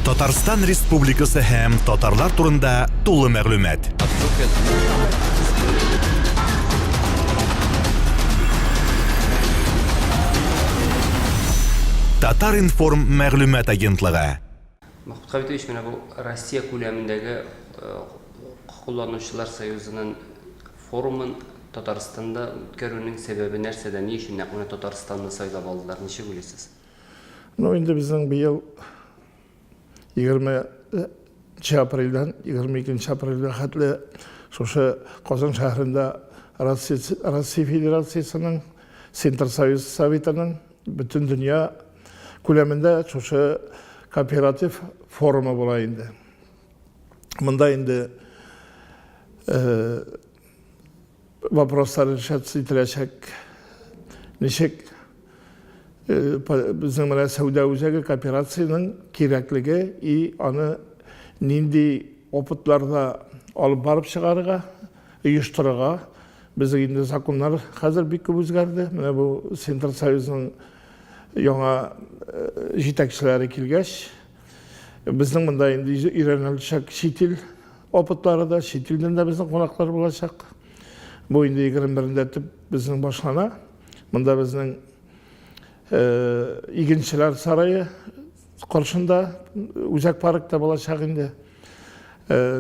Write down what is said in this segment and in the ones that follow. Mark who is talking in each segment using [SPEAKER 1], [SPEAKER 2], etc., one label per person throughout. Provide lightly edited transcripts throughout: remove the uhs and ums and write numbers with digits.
[SPEAKER 1] Татарстан Республикасы һәм татарлар турында тулы мәгълүмат. Татар информ мәгълүмат агентлыгы.
[SPEAKER 2] Махмут Хабитович, менә бу Россия күләмендәге Кулланучылар союзының форумын Татарстанда үткәрүнең сәбәбе нәрсәдә? Ни өчен нәкъ Татарстанны сайлап алдылар? Ничек уйлыйсыз?
[SPEAKER 3] Инде безнең быел 20 апрельдән 22 апрельгә хәтле шушы Казан шәһәрендә Россия Федерациясының Центр Союз Советының бөтен дөнья күләмендә шушы кооператив форумы була инде. Монда инде вопрослар ителәчәк. Ничек безнең менә сәүдә үзәге кооперацияның кирәклеге и аны нинди опытларда алып барып чыгарырга, оештырырга безнең инде законнар хәзер бик күп үзгәрде. Менә бу Центр Союзның яңа җитәкчеләре килгәч, безнең монда инде өйрәнеләчәк чит ил опытлары да, чит илдән дә безнең кунаклар булачак. Бу инде 21-дә безнең башлана. Монда безнең игенчеләр сарае каршында үзәк паркта булачак инде.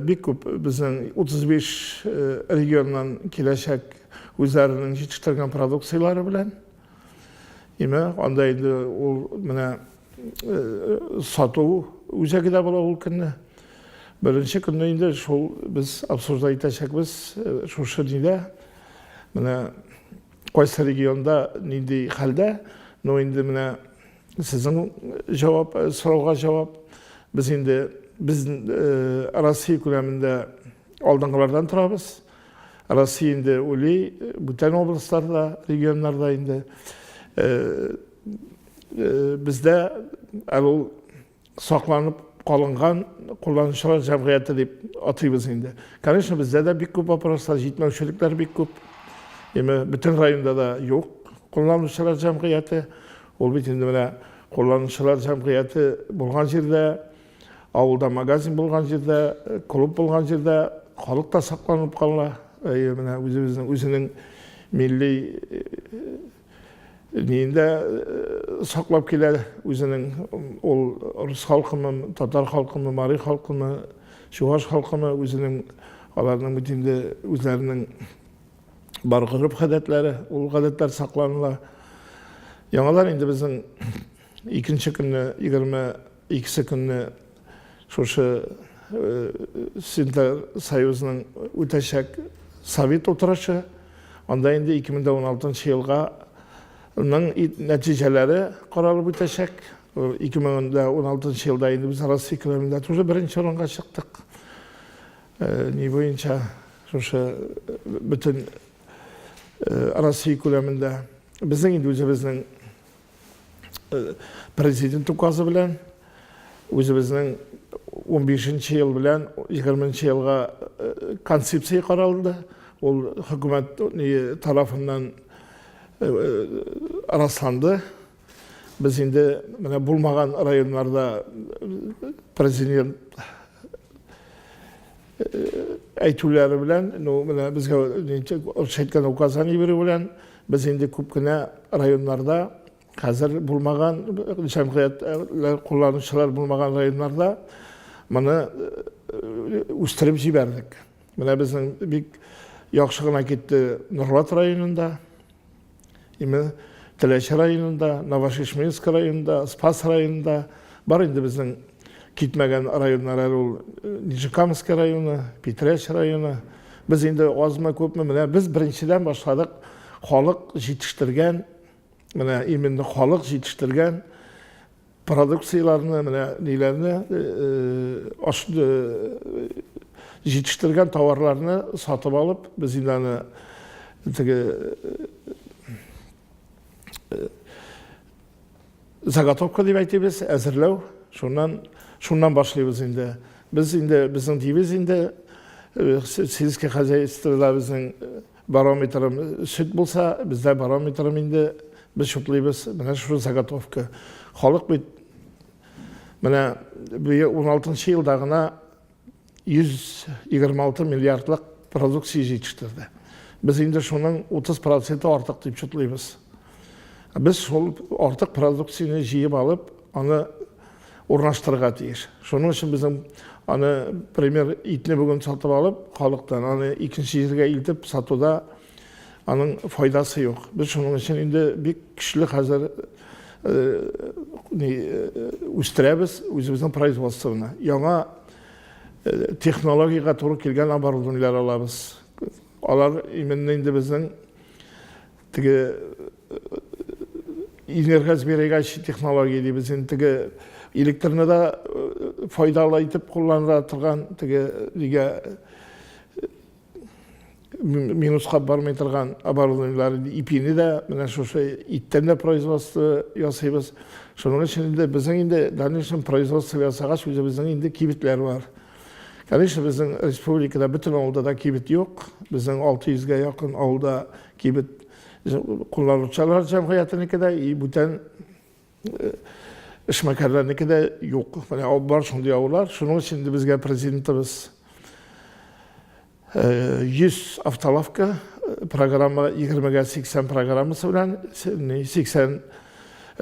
[SPEAKER 3] Бик күп безнең 35 регионнан киләчәк үзләренең җитештергән продукцияләре белән. Анда инде ул менә сату үзәге дә була ул көнне. Беренче көнне инде шул без обсуждать итәчәкбез шушы дидә. Менә кайсы регионда нинди хәлдә, но инде менә сезнең җавап, сорауга җавап. Без инде Россия күләмендә алдынгылардан торабыз. Россия инде уйлый, бүтән обласларда, регионнарда инде бездә ул сакланып калынган кулланучылар җәмгыяте дип атыйбыз инде. Конечно, бездә дә бик күп вопрослар, җитмәүчелекләр бик күп. Бүтән районда да юк кулланучылар җәмгыяте. Ул бит инде менә кулланучылар җәмгыяте булган җирдә, авылда магазин булган җирдә, клуб булган җирдә халык та сакланып кала. Менә үзенең милли нинде саклап килә, үзенең ул рус халкымы, татар халкымы, мари халкымы, чуаш халкымы, үзенең аларның бүтәнде үзләренең бар гадәтләре, ул гадәтләр сакланыла. Яңалар инде безнең икенче көнне, 22 көнне шушы Центр Союзның үтәчәк совет утырышы. Анда инде 2016 елга нәтиҗәләре каралып үтәчәк. 2016 елда инде без Россия күләмендә тоже беренче урынга чыктык. Ни буенча шушы бүтән Россия күләмендә безнең инде үзебезнең президент указы белән, үзебезнең 15 ел белән 20 елга концепция каралды. Ул хөкүмәт тарафыннан расланды. Без инде менә булмаган районнарда президент әйтүләре белән, менә безгә шәйткән указание бирү белән, без инде күп кенә районнарда хәзер булмаган җәмгыятьләр кулланучылар булмаган районнарда моны үстереп җибәрдек. Менә безнең бик яхшы гына китте Норлат районында, Теләче районында, Новошишминск районында, Спас районында, бар инде безнең китмәгән районнар ул Нижекамск районы, Петряч районы. Без инде азмы күпме менә без беренчедән башладык халык җитештергән, менә именно халык җитештергән продукцияләрне, менә ниләрне җитештергән товарларны сатып алып, без инде аны заготовка дип әйтәбез, әзерләү. Шуннан башлыйбыз инде. Без инде безнең дибез инде сельское хозяйствода безнең барометрым сөт булса, бездә барометрым инде без шутлыйбыз. Менә шу заготовка. Халык бит Міне 16 жылдағына 126 миллиардлық продукция жетіштірді. Біз енді шоның 30% артық деп жұтлаймыз. Біз сол артық продукцияны жиып алып, аны орнаштырға тиіс. Шоның үшін біздің аны, пример, итіне бүгін сатып алып, халықтан аны екінші жерге илтіп сатуда аның файдасы жоқ. Біз шоның үшін енді бек күшлі қазір өстірәбіз өзіміздің производствоны. Яңа технологияға туры келген оборудованиялар алабыз. Алар именно енді біздің энергосберегайший технология дейбіз. Енді электрны да файдалы етіп қолландыра тұрған, минусқа бармай тұрған оборудованиялар, ипини да, мына шошы иттен де производство ясайбыз. Шоның үшін енді біздің енді дальнейшем производство ясағаш өзіміздің енді кибетлер бар. Конечно, біздің республикада бүтін ауылда да кибет жоқ. Біздің 600-ге жақын ауылда кибет қолданушылар жамғиятынікі де, и бүтін ішмәкерлерінікі де жоқ. Бар шондай ауылар. Шоның үшін бізге президентіміз 100 автолавка программа 20-80 программасы білән 80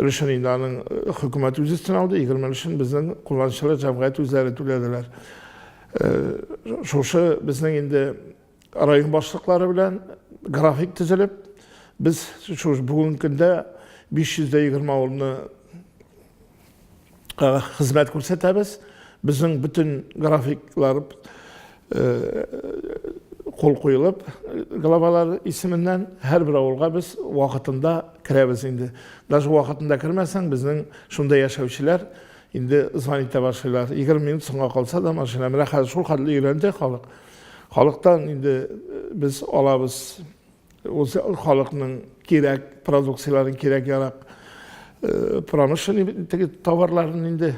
[SPEAKER 3] өлішін енді аның хүкімет өзістен алды, 20 өлішін біздің қолданушылар жамғайат өзлері төледілер. Шошы біздің енді район басшылықтары білән график түзіліп, біз бүгінгі күнде 520 ауылны қызмет көрсетеміз. Біздің бүтін графиклар қол қойылып, главалар исімінен әр бір ауылға біз уақытында кіреміз енді. Даже уақытында кірмесең, біздің шундай яшаушылар енді звонита башылар. 20 минут соңға қалса да машина. Міне қазір шул қадлы үйренді халық. Халықтан енді біз алабыз. Осы халықтың керек продукцияларын, керек ярақ промышленный товарларын енді.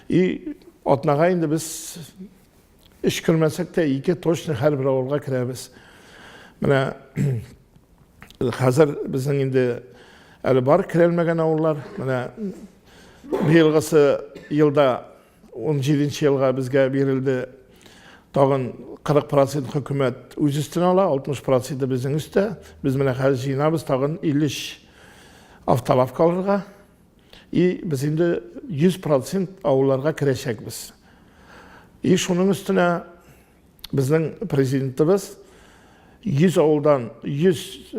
[SPEAKER 3] И отнаға енді біз іш кірмесек те, екі точно әр бір ауылға кіреміз. Міне қазір біздің енді әлі бар кірелмеген ауылдар. Міне биылғысы жылда 17-ші жылға бізге берілді тағын 40% хүкімет өз үстін ала, 60% біздің үсті. Біз міне қазір жинабыз тағын 50 автолавкаларға. И біз енді 100% ауыларға кірешекбіз. И шуның үстіне біздің президентіміз 100 ауылдан, 100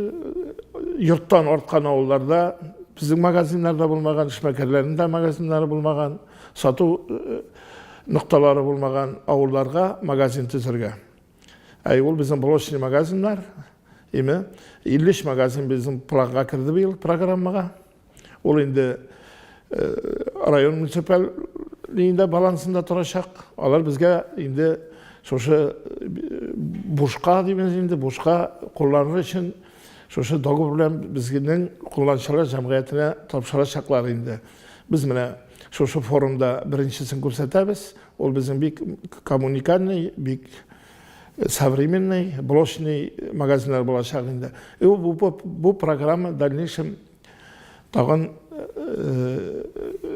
[SPEAKER 3] йұрттан артқан ауылдарда біздің магазинларда болмаған, ішмәкерлерінде магазинлары болмаған, сату нұқталары болмаған ауылдарға магазин түзірге. Ол біздің блочный магазинлар, 50 магазин біздің планға кірді биыл программаға. Ол енді район муниципал линейінде балансында тұрашақ. Алар бізге енді шошы бушқа дейміз, енді бушқа қолланыр үшін шошы договорлен бізгенің қолданшылар жамғиятына тапшырашақлар енді. Біз міне шошы форумда біріншісін көрсетеміз. Ол біздің бек коммуникальный, бек современный, блочный магазинлар болашақ енді. Бұл программа дальнейшем тағын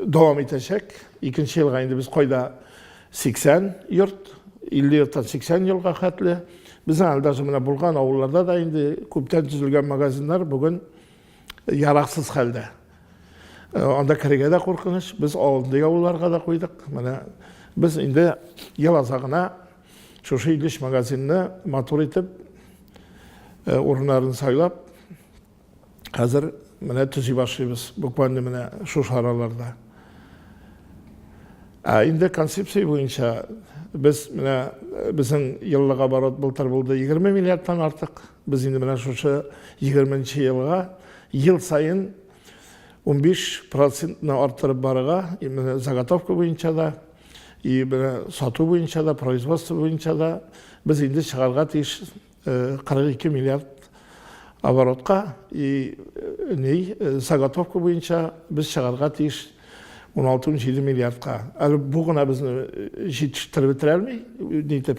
[SPEAKER 3] давам етешек. Екінші жылға енді біз қойда 80 йұрт, 50 йұрттан 80 жылға қатылы. Біздің әлдәжі мына болған ауылларда да енді көптен түзілген магазиндар бүгін ярақсыз қалды. Анда кіреге де қорқыныш, біз ауылды ауылларға да қойдық. Біз енді ел азағына шошы 50 магазинні мотор етіп, орындарын сайлап, қазір міне түзей башылымыз буквально міне шошы араларда. Енді концепция бойынша біз біздің елліға оборот былтыр болды 20 миллиардтан артық. Біз енді мына шошы 20-ші жылға ел сайын 15% арттырып барыға, заготовка бойынша да, сату бойынша да, производство бойынша да біз енді шығарға тиіс 42 миллиард оборотқа, заготовка бойынша біз шығарға тиіс 16-17 миллиардқа. Әлі бұғына бізді жетіштіріп бітіре әлмей,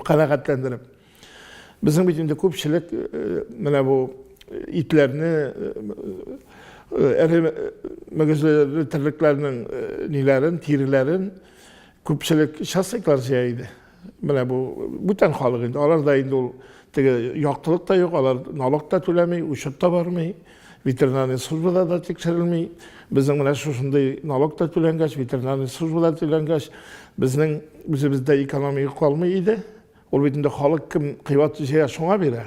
[SPEAKER 3] қанағаттандырып. Біздің бетінде көпшілік мына бұл итлеріні mögözleri terliklerinin nilerin, tirilerin köpçülük şahsıklar şeydi. Mine bu bütün halık indi. Alar da indi ol yoktuluk da yok, alar nalok da tölemey, uçut da barmey, veterinariya службада da tekshirilmey. Bizning mana shunday nalok da tölengaç, veterinariya службада tölengaç, bizde ekonomiya qolmaydi. Ol bitinde halık kim kıyvatlı şey şuna bire.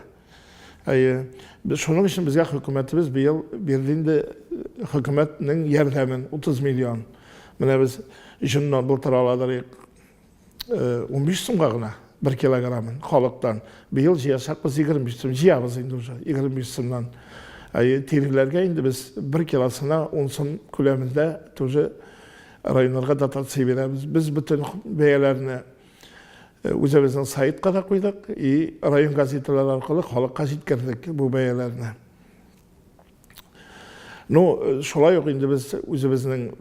[SPEAKER 3] Biz şunun için bizge hükümetimiz bir yıl berdiğinde hükümetinin yerdemin 30 milyon. Mine biz işinden bu taralarları 15 sımga gına 1 kilogramın halıktan. Bir yıl jiyasak biz 20 sım jiyabız indi уже 20 sımdan. Terilerge indi biz 1 kilosuna 10 sım küleminde тоже rayonlarga dotatsiya beremiz. Biz bütün beyelerini o'zimizning saytga da qo'ydik, rayon gazetalari orqali xalqqa yetkazdik bu bayonlarni. No, şolay yo'q endi biz o'zimizning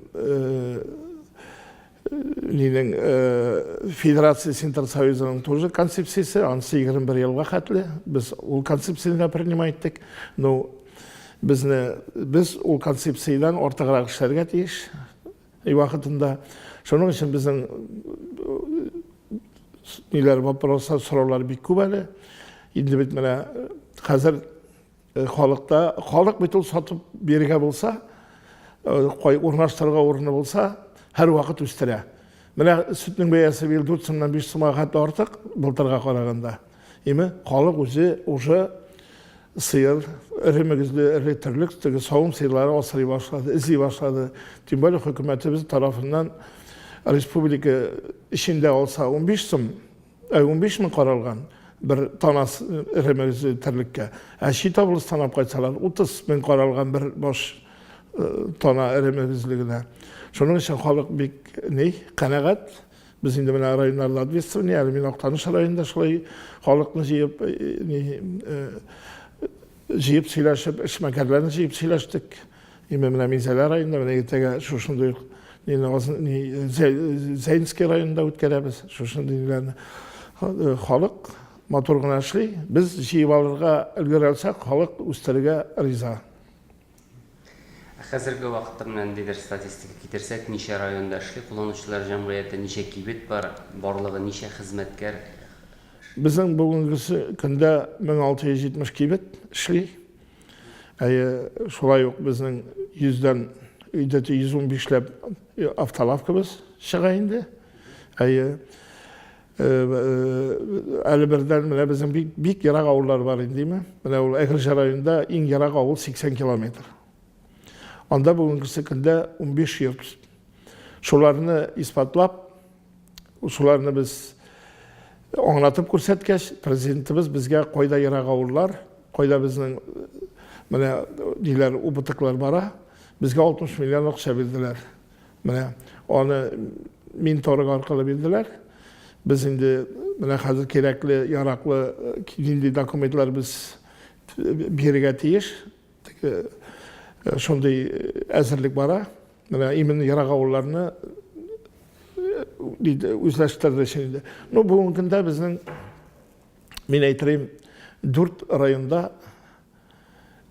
[SPEAKER 3] Federatsiya Center Soyuzining тоже konsepsiyasi, anisi 21 yilga qatli. Biz o konsepsiyani принимать etdik. No, biz o konsepsiyadan ortiqroq ishlarga tegish. Vaqtida shuning uchun bizning niler vaprosa sorular bir kubali. Endi bit mana hozir xalq bitul sotib berga bo'lsa, qo'y o'rnashtirga o'rni bo'lsa, har vaqt o'stira. Mana sutning bayasi 4 so'mdan 5 so'mga qatla ortiq былтырга qaraganda. Emi xalq o'zi o'sha sıyır, erimizde elektrikli savun sıyırları asırı başladı, izi başladı. Tüm böyle hükümetimiz tarafından Respublika işinde olsa 15 sım, 15 mi karalgan bir tanas erimizde terlikke. Şita buluştan apkaysalar 30 bin karalgan bir boş tana erimizliğine. Şunun için halk bir ne? Kanagat. Biz indi bana rayonlarda adresini, yani bir noktanış rayonda şöyle halkını jiyip silaşıp, işmekerlerini jiyip silaştık. Yine mizeler rayonda, bana gittiğe şuşundayıq. Zeynski rayonda ötkeremiz, şuşundayıqlarını. Halk motorguna işli, biz jiyip alırga ilgir alsak, halk üstlerige riza.
[SPEAKER 2] Hozirgi vaqtda bilan deydir statistika ketirsek, necha rayonda ishli qo'llanuvchilar jamg'armasi necha kibet bor, borlig'i necha xizmatkor?
[SPEAKER 3] Bizning bugünkü kunda 1670 kibet ishli. Şolay yo'q, bizning 100dan 115 lab avtolavkamiz chiqa endi. Ali birdan mana bizning bik yiroq ovullar bor endimi? Mana u Agirja rayonida eng yiroq ovul 80 kilometr. Onda bugünkü kunda 15 yıl. Şularını ispatlap, şularını biz anlatıp ko'rsatgach, prezidentimiz bizga qo'yda yiroq ovullar, qo'yda bizning mana diler ubutiklar bara, bizga 60 milyon akça berdiler. Mana onu mintorg orqali berdiler. Biz endi mana hozir kerakli, yaroqli keyingi dokumentlar biz berga tegish. Şunday әзірлік бара. Mana imin yiroq ovullarni o'zlashtirdi şimdi. No bugungi kunda bizning men aytayım 4 rayonda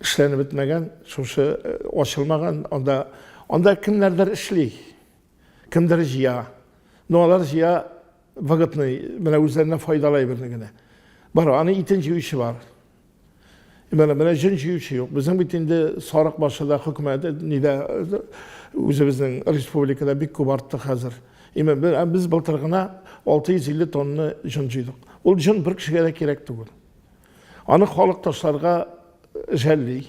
[SPEAKER 3] ishlanib bitmagan, shuncha ochilmagan, onda kimlardir ishli, kimdir jiya. Nolar jiya vaqtni mana o'zlaridan foydalayverdigina. Bor, ana itinchi ishi bor. Mana jinchi ishi yo'q. Bizning bitinde sariq boshida hukumat nida o'zimizning respublikada bir ko'p ortdi hozir. Biz былтырgina 650 tonna jin jiydik. Ol jin bir kishiga kerak tugul. Ani xalq toshlarga jalli.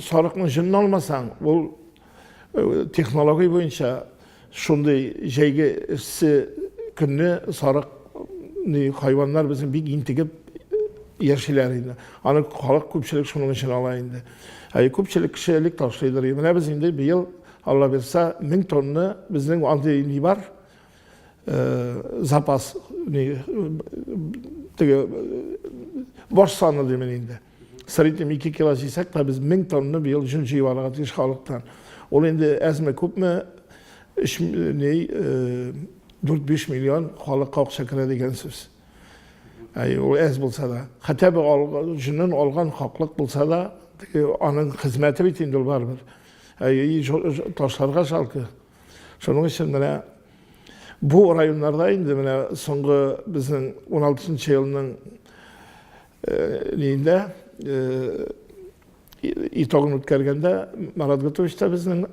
[SPEAKER 3] Sariqni jinni olmasang, bu texnologiya bo'yicha shunday joyga kunni sariqni hayvonlar bizim bir intigib yaşileriydi. Ana halk köpçülük şunun için alaydı. Köpçülük kişilik taşıydır. Yine biz indi bir yıl Allah verse 1000 tonlu bizden anti var. Zapas boş sanı demin indi. Sırıtım 2 kilo yiyecek da biz 1000 tonlu bir yıl jünci var atış halktan. O indi ezme köp mü 4-5 milyon halk kalk şekere degensiz. O ez bulsa da, hatta bir jinin olgan haqlıq bulsa da, Anın hizmeti bitinde ol barbar. Taşlarga şalkı. Şunun için mene bu rayonlarda indi mene soňgy bizning 16-njy ýylynyň ninde itogyn ötkergende Marat Gıtoviç da bizning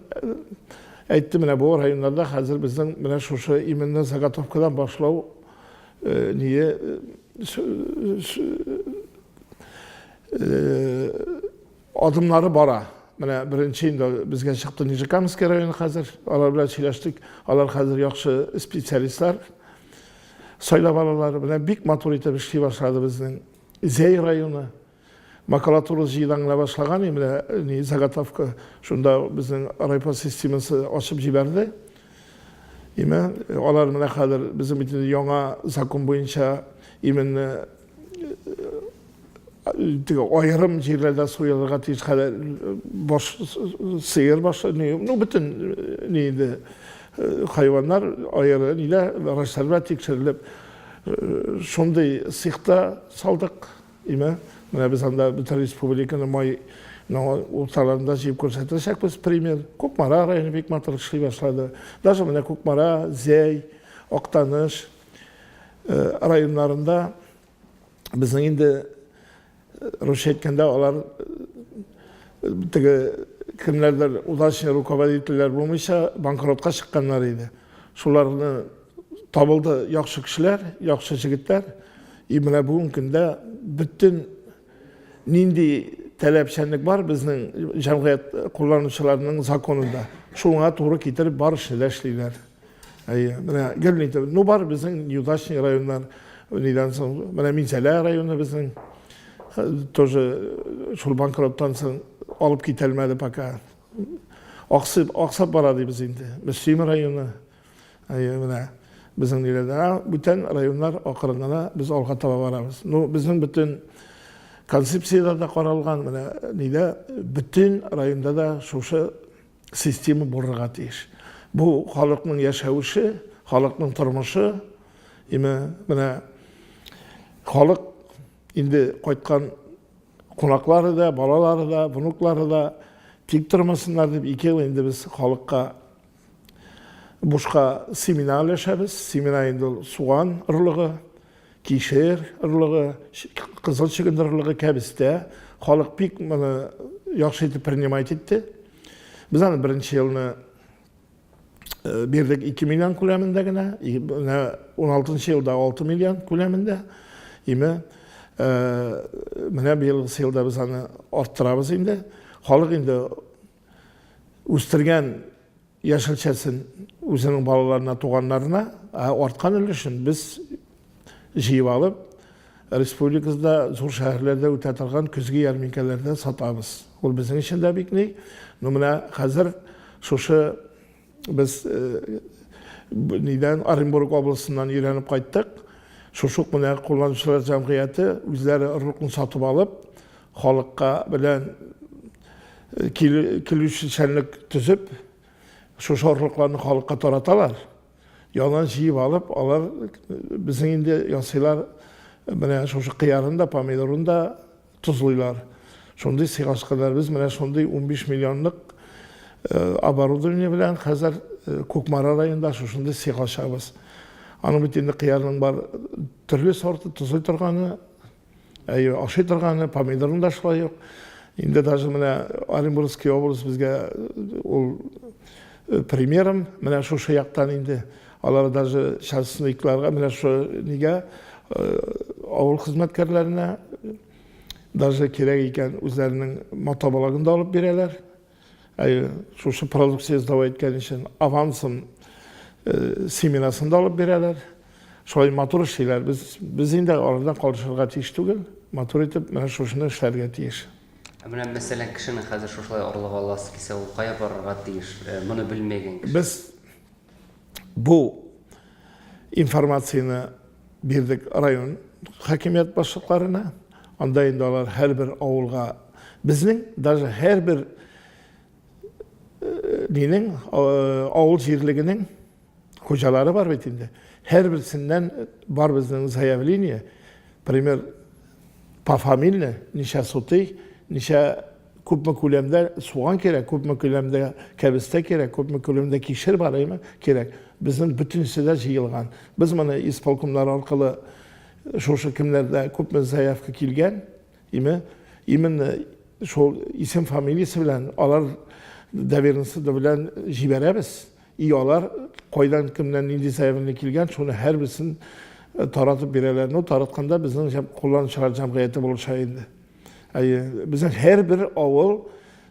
[SPEAKER 3] aytdy mene bu rayonlarda hazır bizning mene şuşy imenden Zagatovkadan başlaw niye adımları bara. Mene birinci indi bizge çykdy Nijikamskiy rayonu hazır. Alar bilen çileşdik. Alar hazır ýakşy spesialistler. Saýlap alalar bilen bik maturite bir başlady bizning Zey rayonu. Makulaturasy ýylanla başlagan emine Zagatovka şunda bizning raypa sistemasy açyp jiberdi. Ime alar mene hazır bizim için ýaňa zakon boýunça imeni ayrım yerlerde soyulurga tiş kadar boş seyir başlanıyor. Bütün neydi hayvanlar ayrı ile araçlarla tekshirilip şunday sihta saldık. İme, biz anda bütün Respublikanın may ortalarında jip ko'rsatsak biz premier Kokmara rayonu bek matır işley başladı. Даже mene Kokmara, Zey, Oktanyş rayonlarında bizning indi Ruş etkende olar kimlerdir ulaşın rukovoditeller bulmuşsa bankrotga çıkanlar idi. Şularını tabıldı yaxşı kişiler, yaxşı jigitler. Imine bugün günde bütün nindi talepçenlik var bizning jamgyat kullanıcılarının zakonunda. Şuna toğru getirip barış işleyler. Mine gelin no bar bizning Yudaşny rayonlar nidan soň mine Minsala rayonu bizning тоже şol bankrottan soň alıp gitelmedi paka. Aksap barady biz indi. Müslüm rayonu. Mine bizning nilerde bütün rayonlar akırından biz alga taba barabız. No bizning bütün konsepsiýada qaralgan mine nide bütün rayonda da şoşa sistemi borurga tiýiş. Bu halkyň ýaşaýyşy, halkyň turmuşy, mine halk indi qaytkan konaklary da, balalary da, bunuklary da tik turmasınlar dep iki ýyl indi biz halkka boşka seminarlaşabız. Seminar indi sugan ırlygy, kişer ırlygy, kızıl çygyndar ırlygy käbiste halk pik mene ýaxşy etip priнимать etdi. Biz аны birinci ýylyny berdik 2 milyon kuleminde gene, 16-njy ýylda 6 milyon kuleminde. Mene bir ýylda biz аны arttırabız indi. Halk indi üstirgen ýaşylçasyny özüniň balalaryna, tuganlaryna artkan ülüşün biz jyýyp alyp respublikada zor şäherlerde ötätilgen küzgi ýermenkelerde satabız. Ol biziň için de bikni. Mene hazır şoşu biz niden Orenburg oblastyndan ýörenip gaýtdyk. Şoşuk mene kullanıcılar jamgyýaty özleri ırlykyny satyp alyp halkka bilen kilişçilik tüzüp şoşu ırlyklaryny halkka taratalar. Ýalan jyýyp alyp alar biziň indi ýasylar mene şoşu qiyarynda, pomidorunda tuzlylar. Şonday sygaşkalar biz mene şonday 15 milyonlyk оборудование bilen hazır Kokmara rayonunda şoşunday sygaşabız. Anyň bitinde qiyarnyň bar türlü sorty tuzly turgany, aşy turgany, pomidorun da şolay ýok. Indi даже mene Orenburgskiy oblast bizge ol premierim mene şoşu ýakdan indi. Alar даже şahsynlyklarga mene şu nige awul hyzmatkerlerine даже kerek eken özleriniň motobalagynda alyp bereler. Şoşu produksiýa zdawa etken için avansym seminasynda alyp bereler. Şolay matur işler biz indi aradan galyşyrga tiýiş tugel. Matur etip mene şoşuny işlerge tiýiş.
[SPEAKER 2] Mene meselen kişinin hazır şoşulay arlyk alasy kelse ol gaýa bararga tiýiş, muny bilmegen kişi.
[SPEAKER 3] Biz bu informasiýany berdik rayon hakimiýet başlyklaryna. Anda indi olar her bir awulga bizning даже her bir dinin awul jirliginiň hojalary bar betinde. Her birisinden var bizning zaýawlenie. Primer po familine, nişe suty, nişe ko'pmi ko'lamda so'g'on kerak, ko'pmi ko'lamda kabista kerak, ko'pmi ko'lamda kishir baraymi kerak. Bizning butunisida yig'ilgan. Biz mana isполкомlar orqali shu kimlarda ko'pmi zaявka kelgan, именно shu ism familiyasi bilan ular davernisi bilan jiberamiz. Ular qo'ydan kimdan nindi zayavini kelgan, shuni har birisini taratib beradilar. No taratganda bizning qo'llanuvchilar jamg'iyati bo'lishi endi. Bizning har bir avul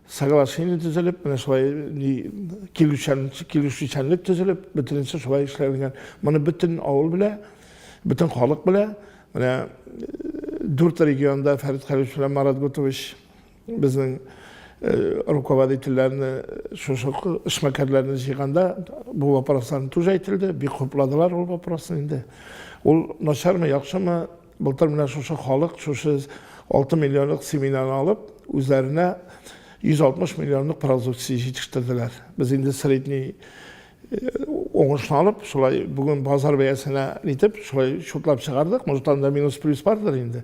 [SPEAKER 3] saglashini tuzilib, mana shulay kelishuvchanlik tuzilib, butuncha shulay ishlangan. Mana butun avul bilan, butun xalq bilan, mana 4 regionda Farid Xalilov bilan Marat Gotovich bizning rukovoditellarni shu ishmakarlarni yig'anda bu voproslarni тоже aytildi, bir qo'pladilar u voprosni endi. U nasharmi, yaxshimi? Bultar bilan shu xalq, shu 6 millionlik seminarni olib, o'zlarina 160 millionlik produksiya yetishtirdilar. Biz endi sredniy o'ngishni olib, shulay bugun bozor bayasini aytib, shulay shotlab chiqardik. Mujtanda minus plus bardir endi.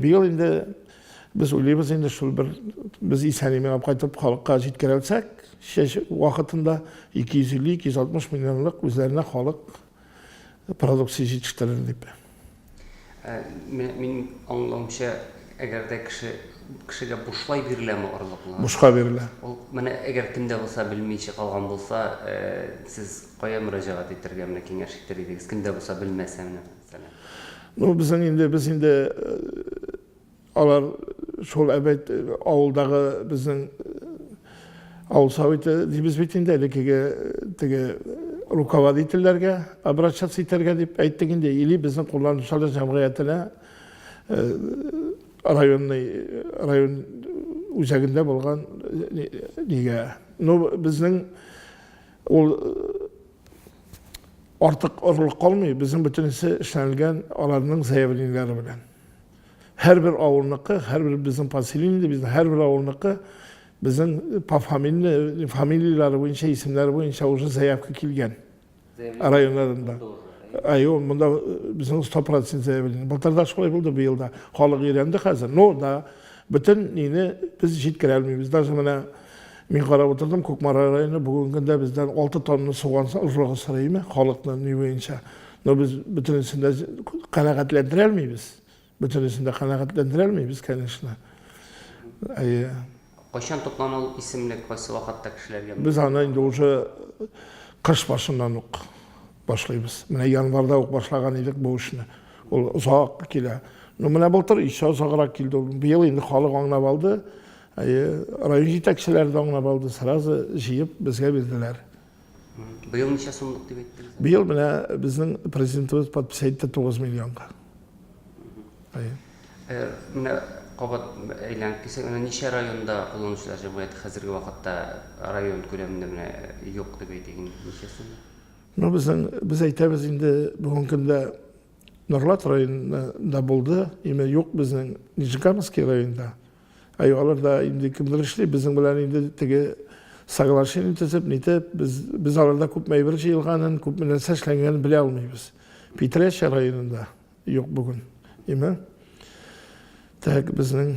[SPEAKER 3] Bu yil endi biz o'ylaymiz endi shu bir biz isaniyni olib qaytib xalqqa yetkazib olsak, vaqtida 250-260 millionlik o'zlarina xalq produksiya yetishtirir deb.
[SPEAKER 2] Men anlamamcha agarda kishiga bushlay berilami orliqlar?
[SPEAKER 3] Bushqa beriladi.
[SPEAKER 2] Mana agar kimda bo'lsa bilmaychi qolgan bo'lsa, siz qo'ya murojaat etirgan kengash etdingiz. Kimda bo'lsa bilmasa masalan.
[SPEAKER 3] No biz endi ular şol evet avuldağı bizning avul совете deymiz bitinde tege rukovoditellarga обращаться eterga deb aytdiganda ili bizning qo'llanuvchilar jamg'iyatine rayon o'zagida bo'lgan nega no bizning ol ortiq urliq qolmay bizning butunisi ishlangan ularning zayavinlari bilan her bir avulniki, her bir bizim pasilinde bizning her bir avulniki bizning familiyalar bo'yicha isimlar bo'yicha o'sha zayavka kelgan rayonlarında. Ayo, bunda bizim 100% zayavlin. Bultarda shulay bo'ldi bu yilda. Xalq yerendi hozir. No da bütün nini biz yetkira olmaymiz. Даже mana men qarab o'tirdim, Ko'kmara rayoni bugungi kunda bizdan 6 tonna so'g'on urug'i so'raymi? Xalqning bo'yicha. No biz butinisini qanoatlantira olmaymiz. Butunisini qanoatlantira olmaymiz, конечно.
[SPEAKER 2] Qachon to'planol ismli qaysi vaqtda kishilarga?
[SPEAKER 3] Biz ana endi o'sha qish boshidan boshlaymiz. Mana yanvarda boshlagan edik bu ishni. U uzoq keladi. No mana bultar ish uzoqroq keldi. Bu yil endi xalq anglab oldi. Rayon yetakchilari da anglab oldi. Sразу jiyib bizga berdilar.
[SPEAKER 2] Bu yil necha so'mlik deb aytdingiz?
[SPEAKER 3] Bu yil mana bizning prezidentimiz podpis etdi 9 millionga.
[SPEAKER 2] Mana qabat aylanib kelsak, necha rayonda qo'llanuvchilar jamg'iyati hozirgi vaqtda rayon ko'lamida mana yo'q deb aytgan nechasi?
[SPEAKER 3] No biz aytamiz endi bugungi kunda Nurlat rayonida bo'ldi, yo'q bizning Nijinkamskiy rayonida. Ularda endi kimdir ishlaydi, bizning bilan endi tege соглашение tuzib, netib biz ularda ko'p bir yilg'anin, ko'p narsa ishlanganini bila olmaymiz. Petrasha rayonida yo'q bugun. Tak bizning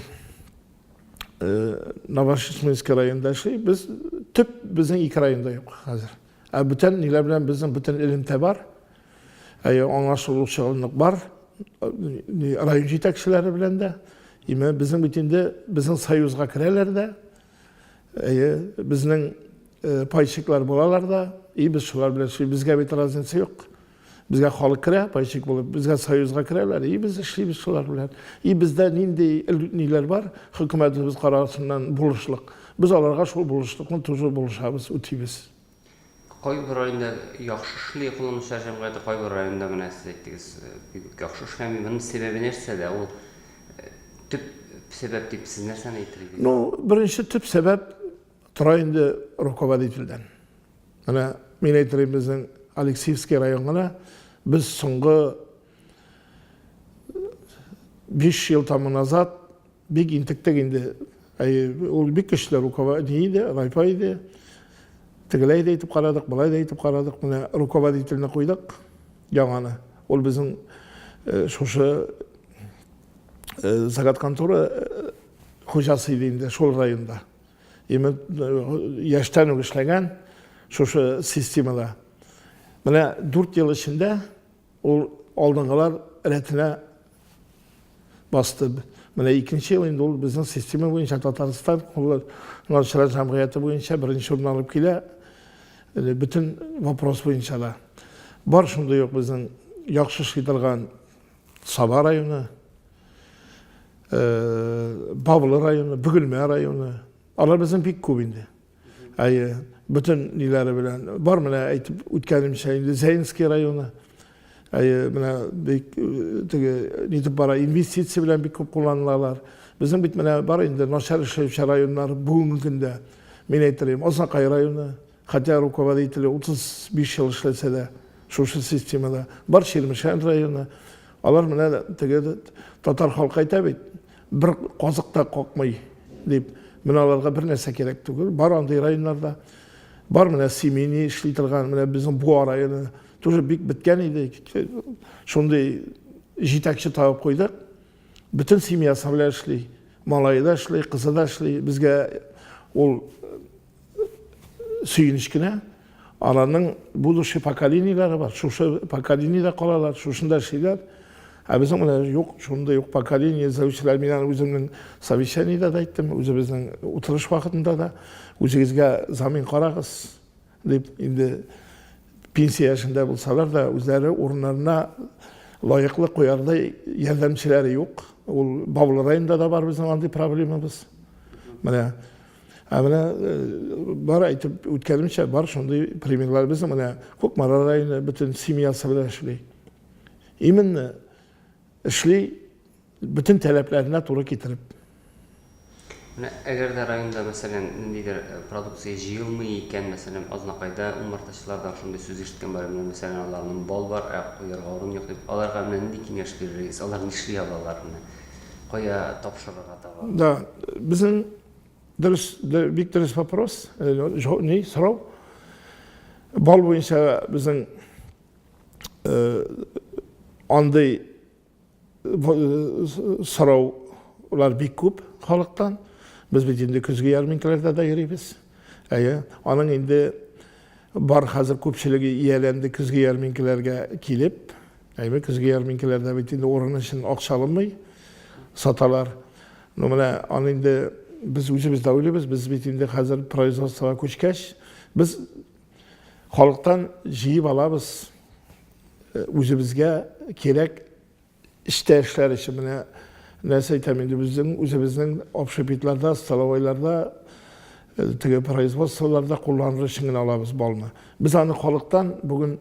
[SPEAKER 3] Novosibirsk rayonida ishlaydi. Biz tüp bizning ikki rayonda yo'q hozir. Bütün niler bilen bizim bütün elimde var. Anlaşılmışlık var. Rayon yetakçileri bilen de. Bizim bütünde bizim sayımızga kirerler de. Bizim payçıklar bulalar da. Biz şular bilen bizge bir razınsı yok. Bizge halk kire, payçık bulup bizge sayımızga kirerler. Biz işleyimiz şular bilen. Bizde niler var? Hükümetimiz kararısından buluşluk. Biz onlarga şu buluşlukla tuzlu buluşabız, utibiz.
[SPEAKER 2] Qo'y bir rayonda yaxshi ishli qo'llanuvchilar jamg'iyati qo'y bir rayonda mana siz aytdingiz, yaxshi ishlamaydi. Buning sababi narsada? U tüp sebep deb siz narsani aytdingiz?
[SPEAKER 3] No, birinchi tüp sebep rayonda rukovoditeldan. Mana men aytayim bizning Alekseyevskiy rayonida biz so'nggi 5 yil tam nazad bek intikda endi u bek kishilar rukovodiydi, raypoydi. Tigilay da aytib qaradik, bulay da aytib qaradik. Buna rukovoditelni qo'ydik. Yag'ani. Ol bizning shosha zagat kontora hocası idi şol rayonda. Emin yaştan işlegen şu sistemada. Mana 4 yıl içinde o aldığınlar retine bastı. Mana ikinci yıl indi ol bizning sistema boyunca Tatariston Qullar Jamg'iyati boyunca birinchi o'rin olib kela. Bütün vopros boyunca da. Bar shunday yo'q bizning yaxshi ishlaydigan Saba rayoni, Bavli rayoni, Bugilma rayoni. Alar bizim pek ko'p endi. Bütün nilari bilan bor mana aytib o'tganimcha endi Zaynskiy rayoni. Mana nitib bara investitsiya bilan bir ko'p qo'llaniladilar. Bizim bit mana bar endi noshar ishlovchi rayonlar bugungi kunda men aytayim, Osaqay rayoni, hatto rukovodители 35 yil ishlasa-da shu sistemada bor Shirmishan rayoni. Alar mana Tatar xalqi aytadi, bir qoziqda qoqmay deb Minalarga bir narsa kerak tugul. Bar anday rayonlarda bar mana Semeniy ishlaydigan mana bizning bu rayoni тоже bik bitgan edi. Shunday yetakchi topib qo'ydik. Bütün semyasi bilan ishlaydi. Malayda ishlaydi, qizida ishlaydi. Bizga ol suyunishgina alarning будущий поколениялari bor. Shu pokoleniyada qolalar, shunda ishlaydilar. Bizim mana yo'q, shunda yo'q pokoleniya izlovchilar. Men o'zimning совещанияda aytdim, o'zimizning o'tirish vaqtida da o'zingizga zamin qarag'iz deb endi pensiya yoshida bo'lsalar da o'zlari o'rnlarına loyiqli qo'yarda yordamchilari yo'q. U Bavli rayonida da bor bizning anday problemamiz. Mana bar aytib o'tganimcha bor shunday primerlar bizning mana Ko'kmara rayoni bütün semyasi bilan ishlaydi. Именно ishli bütün talablarına to'g'ri keltirib.
[SPEAKER 2] Agar da rayonda masalan nidir produksiya yig'ilmay ekan, masalan Oznaqayda umurtashlardan shunday so'z eshitgan bo'laman, masalan ularning bol bor, qo'yarga o'rin yo'q deb, ularga nima kengash berasiz? Ular nishlay olalarini qo'ya topshirig'i to'g'ri.
[SPEAKER 3] Да, bizning durs вопрос, ne so'rov. Bol bo'yicha bizning anday so'rov ular bek ko'p xalqdan. Biz endi kuzgi yarminkalarda da yuribmiz. Aning endi bor hozir ko'pchiligi iyalendi kuzgi yarminkalarga kelib, kuzgi yarminkalarda endi o'rin uchun oqcha olmay sotalar. Mana endi biz o'zimizda o'ylaymiz, biz endi hozir производствоga ko'chgach, biz xalqdan yig'ib olamiz. O'zimizga kerak ishlar için buna narsa aytaman, bizning o'zimizning общепитlarda, stolovoylarda, производствоlarda qo'llanilishini olamiz bolni. Biz ani xalqdan bugun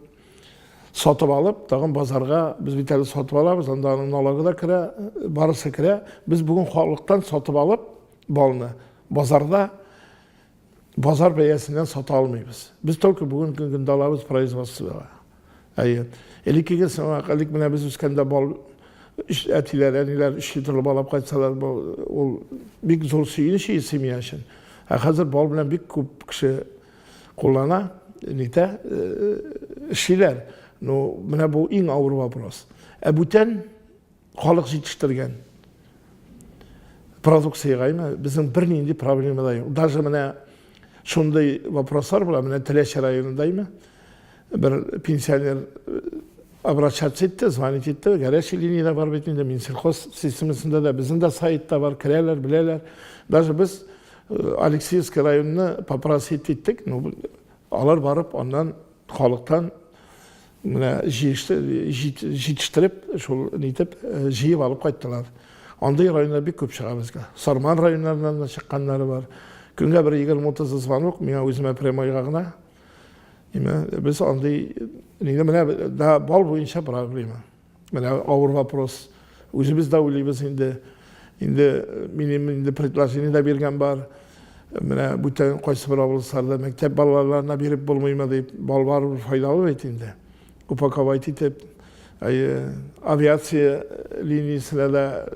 [SPEAKER 3] sotib olib, tag'in bozorga biz bitali sotib olamiz, unda uning nologida kira, barisi kira. Biz bugun xalqdan sotib olib bolni bozorda bozor bayasidan sota olmaymiz. Biz to'g'ri bugun kunda olamiz производствоga. Elikiga sanaqalik mana biz o'skanda bol etiler, eniler işletilip alıp kaçsalar o bir zor suyunu semya için. Hazır bol bilen bir ko'p kishi qo'llana, nita işler. No, mana bu eng og'ir вопрос. Buten xalq yetishtirgan produksiyaga bizim bir nindi problemada yo'q. Даже mana shunday vопроslar bo'lar, mana Tilash rayonidaymi? Bir pensioner обращаться etti, звонить etti. Горячая liniyada var betinde Minselxoz sistemasında da bizim de saytda var, kirələr, bilələr. Даже biz Alekseyevskiy rayonunu papras ettik. Alar barıp ondan xalqdan yetiştirip, şol nitip jiyib alıp qayttılar. Anday rayonlar bir köp çığa bizga. Sarman rayonlarından da çıqqanları var. Günge bir 20-30 zvanok, mena özüme premoyğağına. Biz anday mana da bol bo'yicha problema. Mana og'ir вопрос. O'zimizda o'ylaymiz endi mening предложениеda bergan bor. Mana butun qaysi bir oblastlarda maktab bolalarına berib bo'lmaymi deb bolalar foydali endi. Upakovать etib aviatsiya liniyasida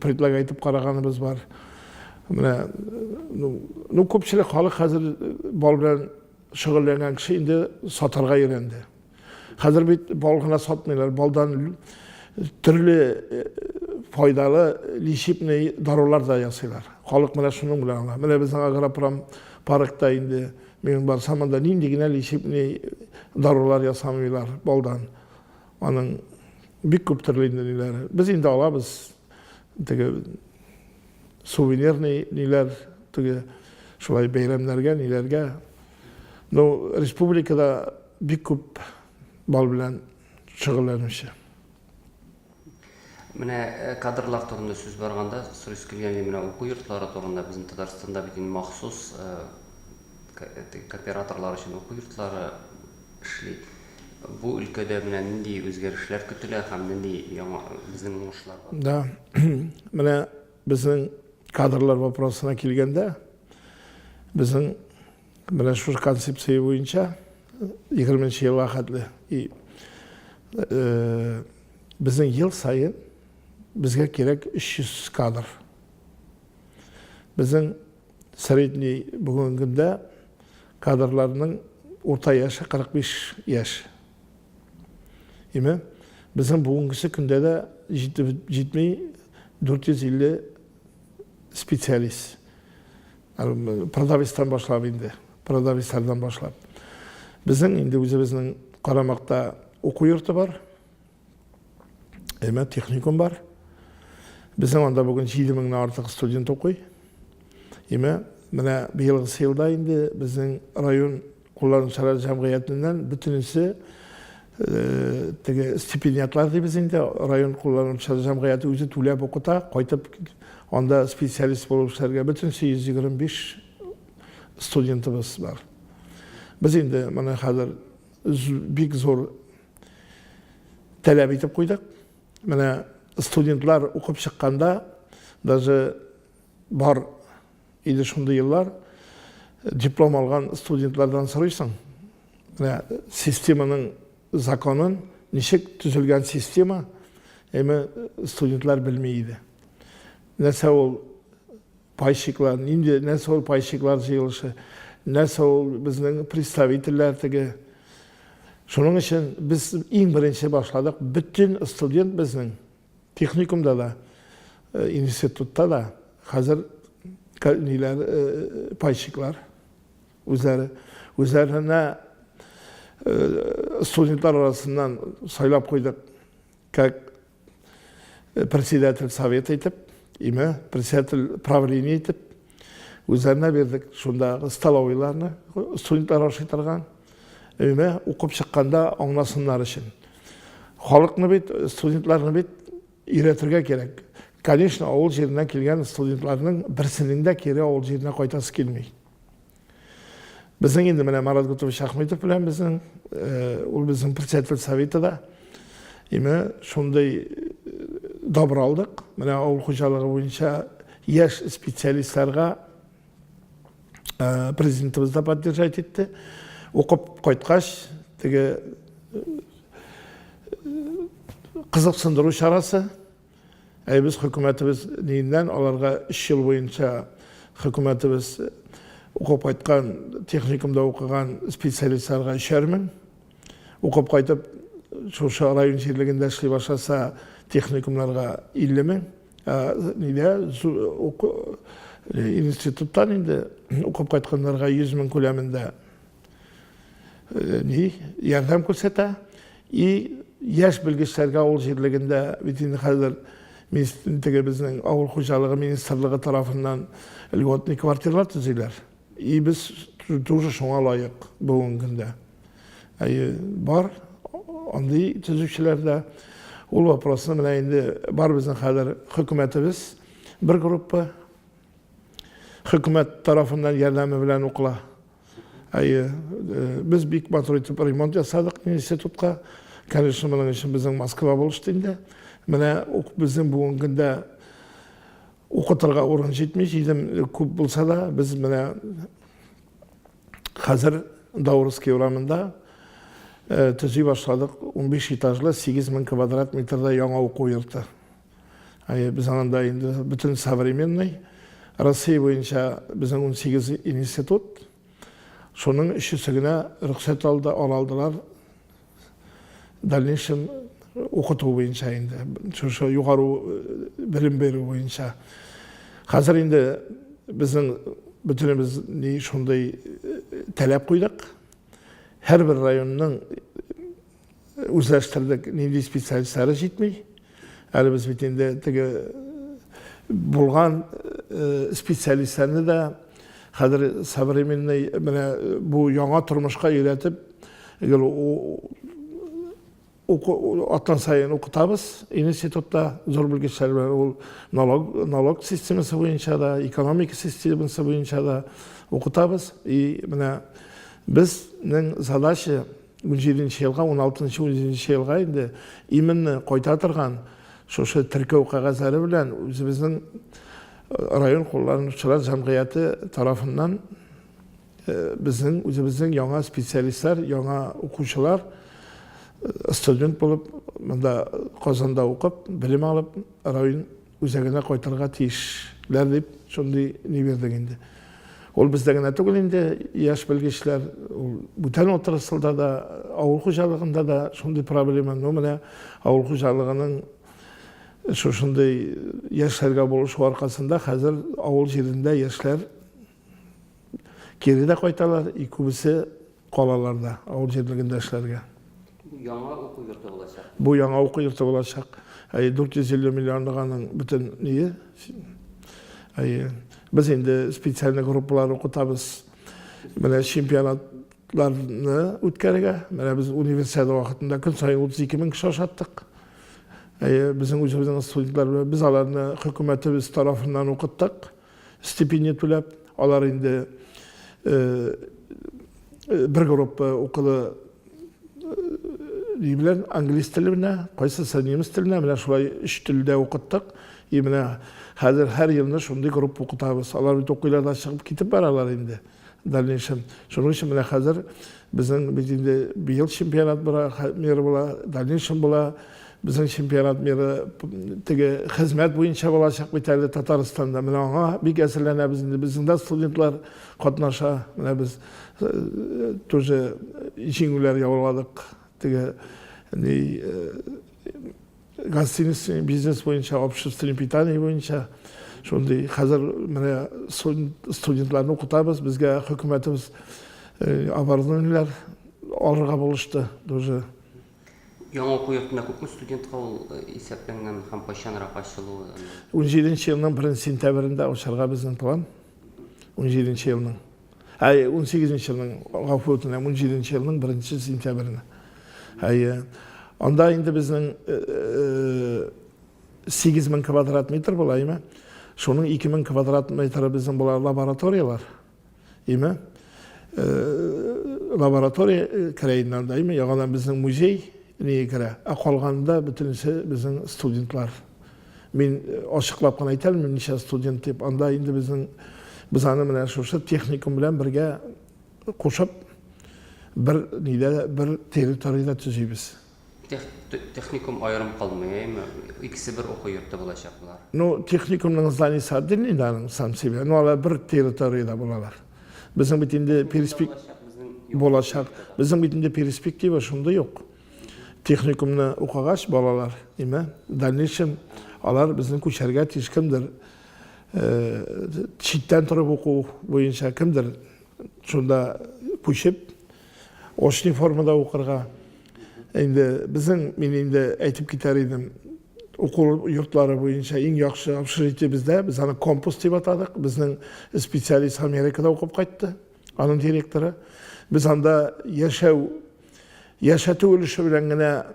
[SPEAKER 3] predlog aytib qaraganimiz bor. Mana ko'pchilik xalq hozir bol bilan shug'ullangan kishi endi sotarga yurandi. Hozir bit bolg'ina sotmaylar, boldan turli foydali lishibni dorilar da yasaylar. халық мына шуның белән ала. Менә безнең агропром паркта инде мен барсам анда нинди генә лечебный дарулар ясамыйлар балдан. Аның бик күп төрле ниләр. Без инде алабыз. Теге сувенирный ниләр, теге шулай бәйрәмнәргә, ниләргә. Ну, республикада бик күп бал белән шөгыльләнүче.
[SPEAKER 2] Менә кадрлар турында сүз барганда, сүз килгәндә менә уку йортлары турында безнең Татарстанда бит махсус кооператорлар өчен уку йортлары эшли. Бу өлкәдә менә нинди үзгәрешләр көтелә һәм нинди яңа безнең уңышлар бар?
[SPEAKER 3] Да, менә безнең кадрлар вопросына килгәндә, безнең менә шу концепция буенча 20 елга хәтле безнең ел сайын безгә кирәк 300 кадр. Безнең средний бүгенге көндә кадрларның урта яшы 45 яшь. Име, безнең бүгенге көндә дә җитмей 450 специалист. Продавецтан башлап инде, продавецлардан башлап. Безнең инде үзебезнең Карамакта уку йорты бар. Техникум бар. Безнең анда бүген 7000 артык студент укый. Менә быелгы елда инде безнең район кулланучылар җәмгыятеннән бөтенесе теге стипендиятлар дибез инде район кулланучылар җәмгыяте үзе түләп укыта, кайтып анда специалист булып эшләргә бөтенесе 125 студентыбыз бар. Без инде менә хәзер бик зур таләп итеп куйдык. Менә студентлар укып чыкканда даже бар иде шундый еллар диплом алган студентлардан сорыйсың. Менә системаның законын, ничек төзелгән система, студентлар белмей иде. Нәрсә ул пайщиклар, нинди нәрсә ул пайщиклар җыелышы, нәрсә ул безнең представительләр теге. Шуның өчен без иң беренче башладык. Бүтән студент безнең техникумда да, институтта да хәзер ниләр пайщиклар үзләренә студентлар арасыннан сайлап куйдык, как председатель совета итеп, председатель правления итеп, үзләренә бирдек. Шунда столовыйларны студентлар ашый-торган, укып чыкканда аңласыннар өчен. Халыкны бит, студентларны бит өйрәтергә кирәк. Конечно, авыл җиреннән килгән студентларның берсенең дә кире авыл җиренә кайтасы килмей. Безнең инде менә Марат Гутович Ахметов белән безнең ул безнең председатель советыда шундай добр алдык. Менә авыл хуҗалыгы буенча яшь специалистларга президентыбыз да поддержать итте. Укып кайткач, теге кызыксындыру чарасы, без хөкүмәтебез ниннән аларга 3 ел буенча хөкүмәтебез укып кайткан, техникумда укыган специалистларга 3000, укып кайтып шушы район җирлегендә эшли башласа техникумнарга 50000, институттан инде укып кайтканнарга 100,000 күләмендә ярдәм күрсәтә. Яшь белгечләргә авыл җирлегендә бит инде хәзер безнең авыл хуҗалыгы министрлыгы тарафыннан льготный квартиралар төзиләр. Без тоже шуңа лаек бүгенге көндә. Бар андый төзүчеләрдә ул вопросны менә инде бар безнең хәзер хөкүмәтебез бер группа хөкүмәт тарафыннан ярдәме белән укыла. Biz бик матур итеп ремонт ясадык институтка. Конечно, моның өчен безнең Москва булышты инде. Менә безнең бүгенге көндә укытырга урын җитми, җидем күп булса да, без менә хәзер Даурский урамында төзи башладык 15 этажлы 8000 квадрат метрда яңа уку йорты. Без анда инде бөтен современный Россия буенча безнең 18 институт. Шуның өчесе генә рөхсәт алдылар. Дальнейшем укыту буенча инде, шушы югары белем беру буенча. Хәзер инде Bizning bütünümüz ni şunday talep koyduk. Her bir rayonning o'zlashtirdik, nindi spesialistlari yetmay. Hali biz bitinde tege bo'lgan spesialistlarni da hozir savremenniy mana bu yangi turmushga o'rgatib, atlan sayin o'qitamiz. Institutda zo'r bilgichlar bilan ul налог sistemasi bo'yicha da, ekonomika sistemasi bo'yicha da o'qitamiz. Mana bizning задача 17-yilga, 16-17-yilga endi iminni qayta turgan şoşu tirkov qog'ozlari bilan o'zimizning rayon qo'llanuvchilar jamg'iyati tarafından bizning o'zimizning yangi spesialistlar, yangi o'quvchilar student bo'lib, bunda Qozonda o'qib, bilim olib, rayon o'zagina qaytarga tiyishlar deb shunday berdik endi. Ol bizdagina tugul endi yosh bilgichlar butun o'tirishda da, avul xo'jaligida da shunday problema nomina avul xo'jaligining shunday yoshlarga bo'lish orqasida hozir avul yerinde yoshlar geride qaytalar, ko'pisi qolalarda avul yerligida yoshlarga.
[SPEAKER 2] Yangi o'quv yurti bo'lacak.
[SPEAKER 3] Bu yangi o'quv yurti bo'lacak. 450 millionning butun niye? Biz endi spesial gruppalar o'qitamiz. Mana chempionatlarni o'tkazga, mana biz universitet vaqtida kun sayin 32 ming kishi oshatdik. Bizim o'zimizning studentlar bilan biz ularni hukumatimiz tarafından o'qitdik. Stipendiya to'lab, ular endi bir gruppa o'qidi bilan ingliz tili bilan, qaysisi nemis tili bilan, mana shulay 3 tilda o'qitdik. Mana hozir har yilni shunday grupp o'qitamiz. Ular bir o'qiylardan chiqib ketib baralar endi. Dalnishim. Shuning uchun mana hozir bizning endi bir yil chempionat meri bo'lar, dalnishim bo'lar. Bizim chempionat meri tege xizmat bo'yicha bo'lacak bitali Tataristonda. Mana ona bir asrlanamiz endi bizning studentlar qatnasha. Mana biz тоже jinglar yo'lladik. Tege гостиница biznes bo'yicha, общественное питание bo'yicha shunday hozir mana studentlarni o'qitamiz. Bizga hukumatimiz оборудованиялар olg'a bo'lishdi. Тоже
[SPEAKER 2] Yangi o'quv yurtida ko'pmi student hisoblangan ham qachonroq ochiladi?
[SPEAKER 3] 17-yilning 1-sentyabrida ochilgan bizning plan. 17-yilning. 18-yilning g'aflatidan 17-yilning 1-sentyabrida. Onda endi bizning 8000 kvadrat metr bo'laymi? Şunun 2000 kvadrat metri bizim bo'lar laboratoriyalar. Imi? Laboratoriya kirayinlardaymi? Yo'g'on bizning muzey neye kira? Qolganda butunisi bizning studentlar. Men ochiqlab qana aytalmayman necha student deb. Onda endi biz ana mana shu texnikum bilan birga qo'shib bir territoriyada tuzaymiz.
[SPEAKER 2] Texnikum ayırım kalmayayım. İkisi bir o'quv yurtda bo'lacak bular.
[SPEAKER 3] No, texnikumning zdaniyasi отдельныйdan sam себе. No, ular bir territoriyada bo'lalar. Bizim bitinde bo'lacak. Bizim bitinde perspektiva shunda yo'q. Texnikumni o'qigach bolalar, nima? Dalnishim ular bizning ko'charga tish kimdir chetdan turib o'quv bo'yicha kimdir shunda ko'chib ochlik formada o'qirga. Endi men endi aytib ketar edim. O'quv yurtlari bo'yicha eng yaxshi общежитие bizda, biz ana kampus deb atadik. Bizning specialist Amerikada o'qib qaytdi. Onun direktori. Biz anda yaşatı ulushi bilangina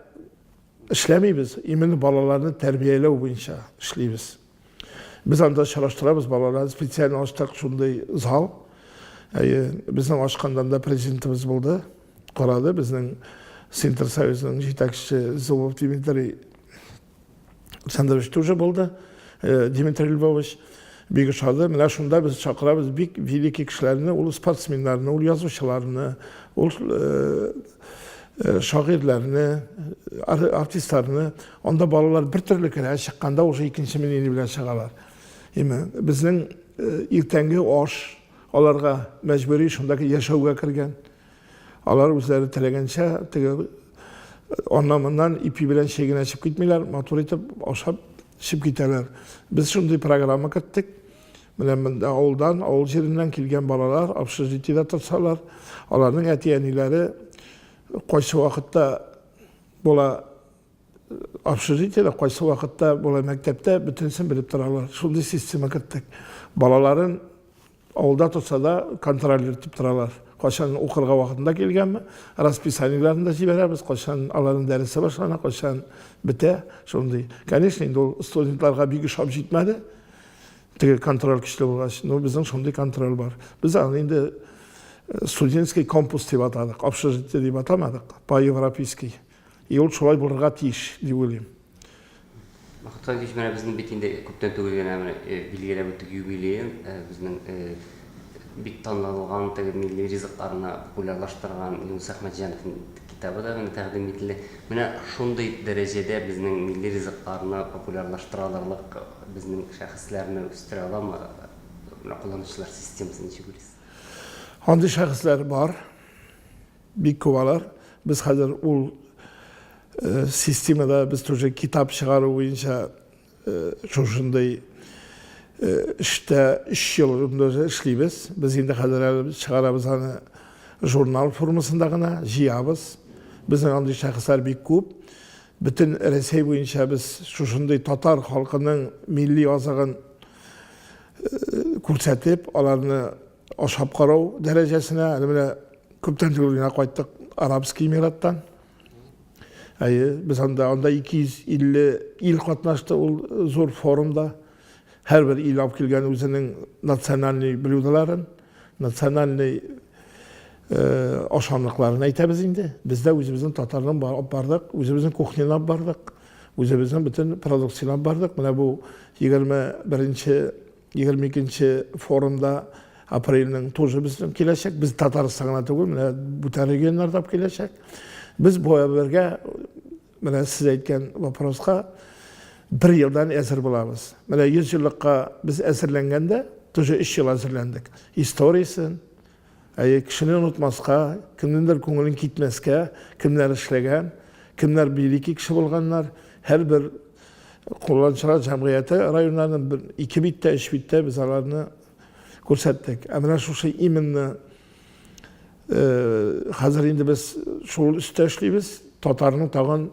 [SPEAKER 3] ishlamaymiz. Imini bolalarni tarbiyalash bo'yicha ishlaymiz. Biz anda çalıştıramiz bolalarni spesial ochdik shunday zal. Bizning ochqandanda prezidentimiz bo'ldi. Qaradi bizning Center Soyuzining yetakchisi Zubov Dmitriy Alexandrovich тоже bo'ldi. Dmitriy Lvovich Begishadi. Mana shunda biz chaqiramiz veliki kishilarni, ul sportsmenlarni, ul yozuvchilarni, ul shoirlarni, artistlarni. Onda bolalar bir turli kira chiqqanda o'sha ikkinchi menini bilan chiqalar. Bizning ertangi osh ularga majburiy shundaki yashowga kirgan. Ular o'zlari tilagancha onamından ipi bilan chegini chiqib ketmaylar, motor etib oshab chiqib ketadilar. Biz shunday programma kiritdik. Менә ауылдан, ауыл жеринен келген балалар общежитиеда тұрсалар, аларның әти-әниләре кайсы вакытта була общежитиеда, кайсы вакытта була мәктәптә бөтенсен белеп торалар. Шундый система кеттек. Балаларын авылда турса да контроль итеп торалар. Кайчан укырга вакытында килгәнме, расписаниеләрен дә җибәрәбез, кайчан аларның дәресе башлана, кайчан бетә, шундый. Конечно, инде ул студентларга бик ошап җитмәде. Теге контроль көчле булгач, но безнең шундый контроль бар. Без аны инде студенческий кампус дип атадык, общежитие дип атамадык, по-европейски. И ул шулай булырга тиеш дип уйлыйм.
[SPEAKER 2] Бақытхан кеш, менә безнең бит инде күптән түгел генә билгеләп үттек юбилейын, безнең бик танылган теге милли ризыкларны популярлаштырган Юнус Әхмәтҗановның китабы да гына тәкъдим ителде. Менә шундый дәрәҗәдә безнең милли ризыкларны популярлаштыра алырлык безнең шәхесләрне үстерә аламы? Менә кулланучылар системасын ничек күрәсез?
[SPEAKER 3] Андый шәхесләр бар, бик күп. Без хәзер ул системада без тоже китап чыгару буенча шушындай эштә 3 ел эшлибез. Без инде хәзер чыгарабыз аны журнал формасында гына җыябыз. Безнең андый шәхесләр бик күп. Бөтен Рәсәй буенча без шушындай татар халкының милли азыгын күрсәтеп, аларны ашап карау дәрәҗәсенә, менә күптән түгел генә кайттык Арабский Эмираттан. Biz anda 250 il katnaştı ol zor forumda. Her bir il alып келген өзінің национальный блюдаларын, национальный ашамлыкларын әйтәбез инде. Без дә үзебезнең татарның бардык, үзебезнең кухняны бардык, үзебезнең бөтен продукцияны бардык. Менә бу 21-нче, 22-нче форумда апрельнең тоже безнең киләчәк. Без Татарстанга түгел, менә бүтән регионнарда киләчәк. Biz bu haberge, менә siz әйткән вопроска 1 елдан әзер булабыз. Менә 100 еллыкка без әзерләнгәндә, тоже 3 ел әзерләндек. Историясын, кешене онытмаска, кемнеңдер күңелен китмәскә, кемнәр эшләгән, кемнәр билики кеше булганнар, һәрбер кулланучылар җәмгыяте районнарның 2 биттә, 3 биттә без аларны күрсәттек. Менә шушы именно хәзер инде без шул үстә эшлибез. Татарның тагын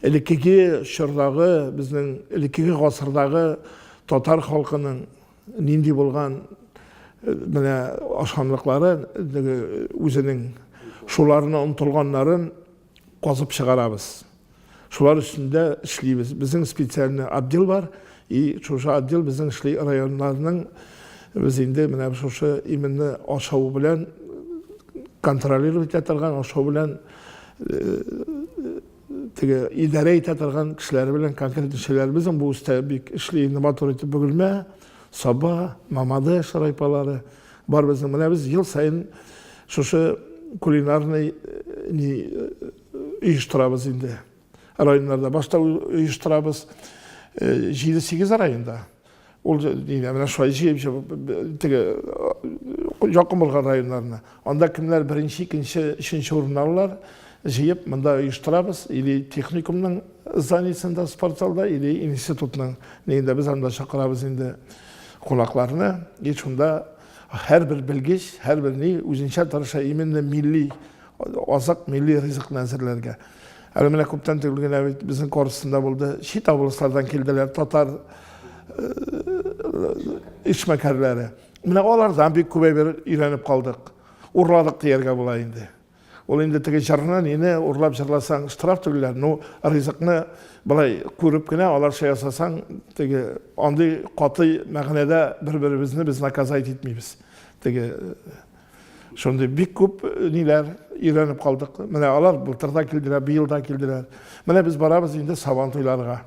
[SPEAKER 3] элеккеге чордагы, безнең элеккеге гасырдагы татар халкының нинди булган менә ашамлыклары, үзенең шуларны онытылганнарын казып чыгарабыз. Шулар өстендә эшлибез. Безнең специальный отдел бар, и шушы отдел безнең эшли районнарның без инде менә шушы именно ашау белән контролировать итәргән, ашау белән теге идарә итәргән кешеләр белән конкрет эшләр безнең бу үстә бик эшли инноватор итеп бөгелмә, Саба, Мамады шарайпалары бар безнең. Менә без ел сайын шушы кулинарный оештырабыз инде. Районнарда башта оештырабыз 7-8 районда. Ул менә шулай җыеп теге якын булган районнарны. Анда кемнәр 1-нче, 2-нче, 3-нче урын алалар, җыеп монда оештырабыз, или техникумның зданиесында, спортзалда, или институтның нигендә без анда чакырабыз инде кунакларны. И шунда һәрбер белгеч, һәрбер ни үзенчә тырыша именно милли азык, милли ризыкны әзерләргә. Әле менә күптән түгел генә безнең корысында булды. Чит обласлардан килделәр татар эшмәкәрләре. Менә алардан бик күбәйбер өйрәнеп калдык. Урладык дияргә була инде. Ул инде теге җырны нене урлап җырласаң штраф түгелләр. Ну, ризыкны былай күреп кенә аларча ясасаң, теге андый каты мәгънәдә бер-беребезне без наказать итмибез. Теге шундый бик күп ниләр өйрәнеп калдык. Менә алар былтырда килделәр, быел да килделәр. Менә без барабыз инде сабан туйларга.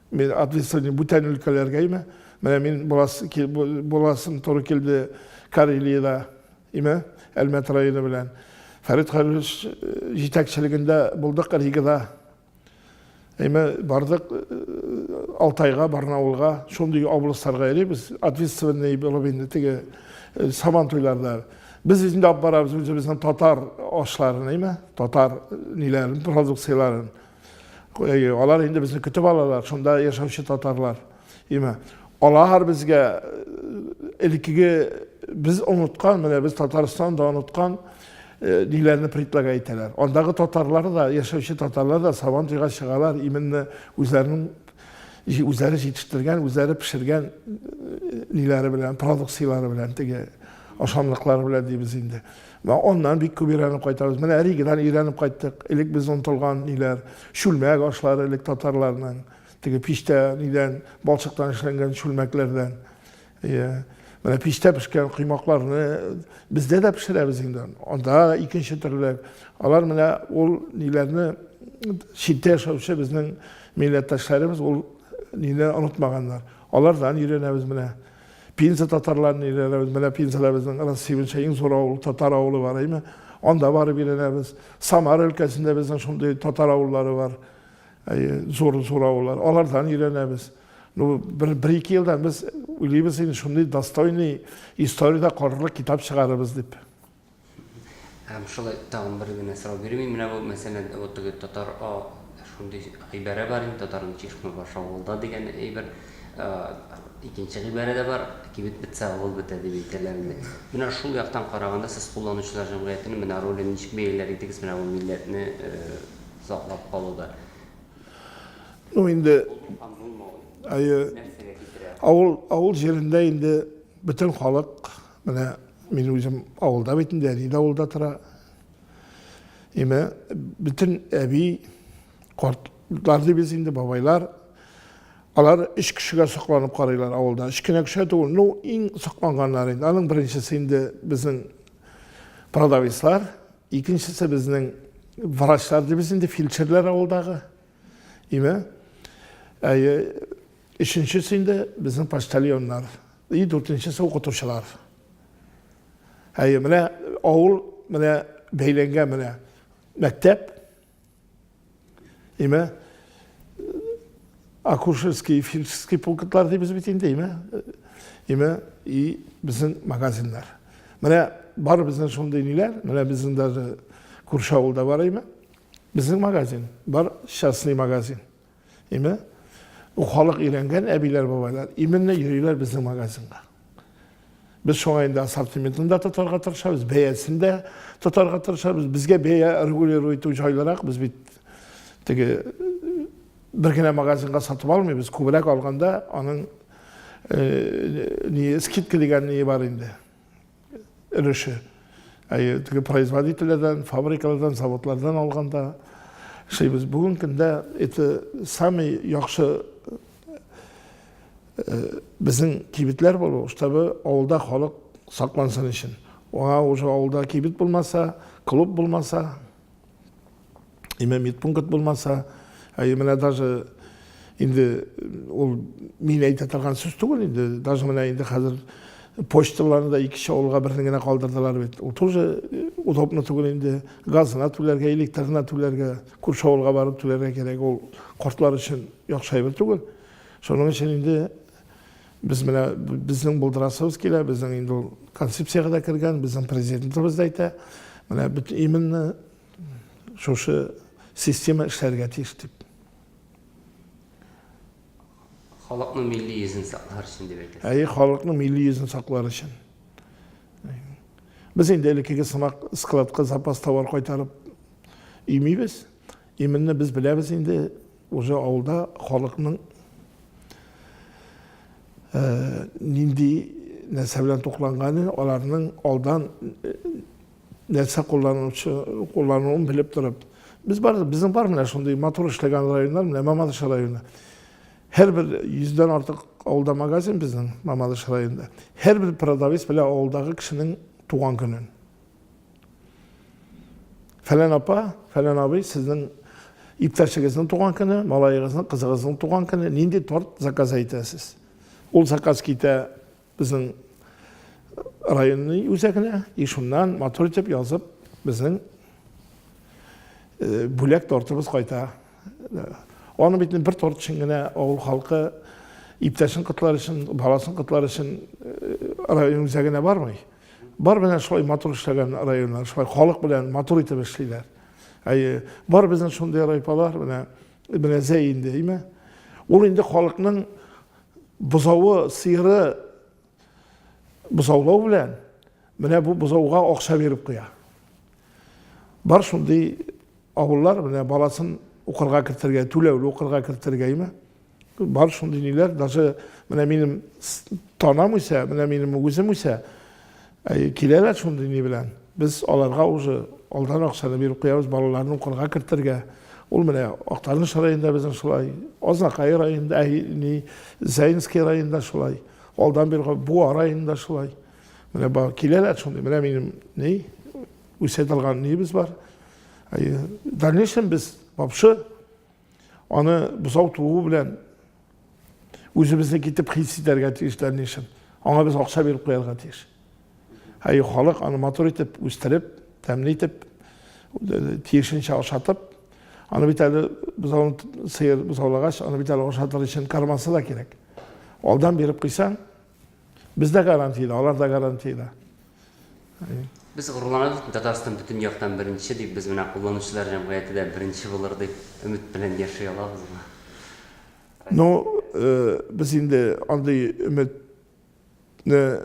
[SPEAKER 3] Мен административ бүтән өлкәләргә менә мин буласым туры килде Карелиядә, Әлмәт районы белән. Фәрит Хәлиш җитәкчелегендә булдык Ригада. Бардык Алтайга, Барнаулга, шундый областарга йөрибез. Ответственный булып инде теге сабан туйларда. Biz инде алып барабыз үзебезнең татар ашларын, татар ниләрен, продукцияларын. Алар инде безне көтеп алалар, шунда яшәүче татарлар. Alahar bizge ilkige biz unutkan, biz Tataristan da unutkan dilerini pritlaga iteler. Ondaki Tatarları da, yaşayışı Tatarları da Sabancı'ya çıkarlar, iminle üzeri yetiştirgen, üzeri pişirgen nileri bilen, produksiyaları bilen, tege aşamlıkları bilen deyimiz indi. Ve ondan bir küp iğrenip kaytarız. Mene erigidan iğrenip kayttık. İlik biz unutulgan niler, şülmek aşları ilik Tatarlarından, tege pişte niden, balçıktan işlengen şülmeklerden, mene pişte pişken kıymaklarını bizde de pişiremiz indi. Onda ikinci türlü, alar mene ol nilerini şiddet yaşayışı bizden millettaşlarımız ol nileri unutmaganlar. Alardan iğrenemiz mene. Pinsa Tatarlarını iğrenemiz, mene Pinsalarımızın arası şeyin zor oğlu, Tatar oğlu var, değil mi? Onda varıp iğrenemiz. Samar ülkesinde bizden şimdi Tatar oğulları var. Zor oğullar. Alardan iğrenemiz. Bir iki yıldan biz ülkemizin şimdi Dostoyevskiy historiyada korurluk kitap çıkarırız deyip.
[SPEAKER 2] Hem şöyle tağım bir güne sıra vermeyeyim. Mine bu mesela o Tatar şimdi ibare var, Tatar'ın çeşme başa oldu diyen bir ikinci ibare de var. Kibit bitse ol bitedi beytelerinde. Mine şu yaktan karaganda siz kullanıcılar cemiyetinin mine rolünü hiç beyleriydik. Mine bu milletini saklap kalıda.
[SPEAKER 3] Indi Avul yerinde indi bütün halk mine min özüm avulda bitinde nide avulda tıra. Ime bütün evi kortlardı biz indi babaylar. Alar iş kişiye saklanıp karaylar avulda. İşkine kişiye doğru no in saklanganlar indi. Anın birincisi indi bizim Pradavislar. İkincisi bizim vraçlardı biz indi filçerler avuldağı. İme üçüncüsünde bizim paştalyonlar, dördüncüsü okutuşlar. Mene oğul, mene beylenge, mene mektep, akurşevski, filçevski pulkutlar diye biz bitinde, bizim magazinler. Mene var bizim şunda iniler, mene bizim de Kurşavul'da var, bizim magazin, var şahsni magazin. O halk iğrengen ebiler babalar. İminle yürüyorlar bizim magazinga. Biz şu anda asortimentinde tutarga tırışarız, beyesinde tutarga tırışarız. Bizge beye reguler uytucaylarak biz bir gene magazinga satıp almıyor. Biz kubrak alganda onun skitki degen niye var indi. Ürüşü. Производителерden, fabrikalardan, zavodlardan alganda biz bugünkünde sami yaxşı bizim kibitler bolu. Tabi avulda halk saklansın için. Ona avulda kibit bulmasa, klub bulmasa, mitpunkt bulmasa, mene даже indi ol min aytatargan söz tugul indi. Даже mene indi hazır poçtalarını da iki şoğulga birine kaldırdılar bit. O тоже udobnu tugul indi. Gazına tülerge, elektrine tülerge, kurşoğulga barıp tülerge gerek ol kortlar için yaxşı bir tugul. Şonun için indi bizning buldurasımız kele, bizning indi konsepsiyaga da kirgan, bizim prezidentimiz da ayta, mene bütün iminni şu sistema işlerge tiyiştip.
[SPEAKER 2] Halkın milli yüzünü saklar için demek.
[SPEAKER 3] Halkın milli yüzünü saklar için. Biz indi elekege sınak skladka zapas tavar koytarıp imiybiz. İminni biz bilemiz indi oja avulda halkının nindi nese bilen toklanganı, olarının aldan nese kullanıldığını bilip durup. Bizim var mı şunday motor işlegen rayonlar mı, Mamadışa rayonu. Her bir yüzden artık avulda magazin bizim Mamadışa rayonunda. Her bir Pradavis bile avuldağı kişinin tuğan günün. Falan apa, falan abi sizin iptaşıgızın tuğan günü, malayıgızın, kızıgızın tuğan günü, nindi tort zakaz aytasız. Ol zakaz kite bizim rayonun üzerine, işundan motor edip yazıp bizim bülek tortumuz koyta. Onun bitin bir tort içine oğul halkı iptaşın kıtlar için, balasın kıtlar için rayonun üzerine var mı? Var bilen şolay motor işlegen rayonlar, şolay halk bilen motor itip işleyler. Var bizden şunday raypalar, bine zeyinde, değil mi? Ol indi halkının Бузауы, сыйыры бузаулау белән, менә бу бузауга акча берип куя. Бар шундый авыллар, менә баласын укырга кертергә, түләүле укырга кертергәме? Бар шундый ниләр, даже менә минем танам исә, менә минем үзем исә, киләләр шундый ни белән. Без аларга уже алдан акчаны берип куябыз, балаларны укырга кертергә. Ул менә Актаныш районында безнең шулай, Азнакай районында, Заинский районында шулай, алдан бер Буа районында шулай. Менә бар киләләр шундый, менә минем ни үсәт алган нибез бар. Дальнейшем без вообще аны бузау туу белән үзебезне китеп хис итәргә тиеш дальнейшем. Аңа без акча берип куярга тиеш. Халык аны мотор итеп, үстереп, тәмле итеп, тиешенчә ашатып, аны бит әле бузауны сыер бузаулагач, аны бит әле ашатыр өчен кармасы да кирәк. Алдан берип куйсаң, бездә гарантия, алар да гарантия.
[SPEAKER 2] Biz gururlanırıq, Tatarstan bütün yoqdan birinci deyip, biz mena kullanıcılar cəmiyyəti də birinci bulur deyip, ümid bilən yaşay alabız mı?
[SPEAKER 3] No, biz indi anday ümidni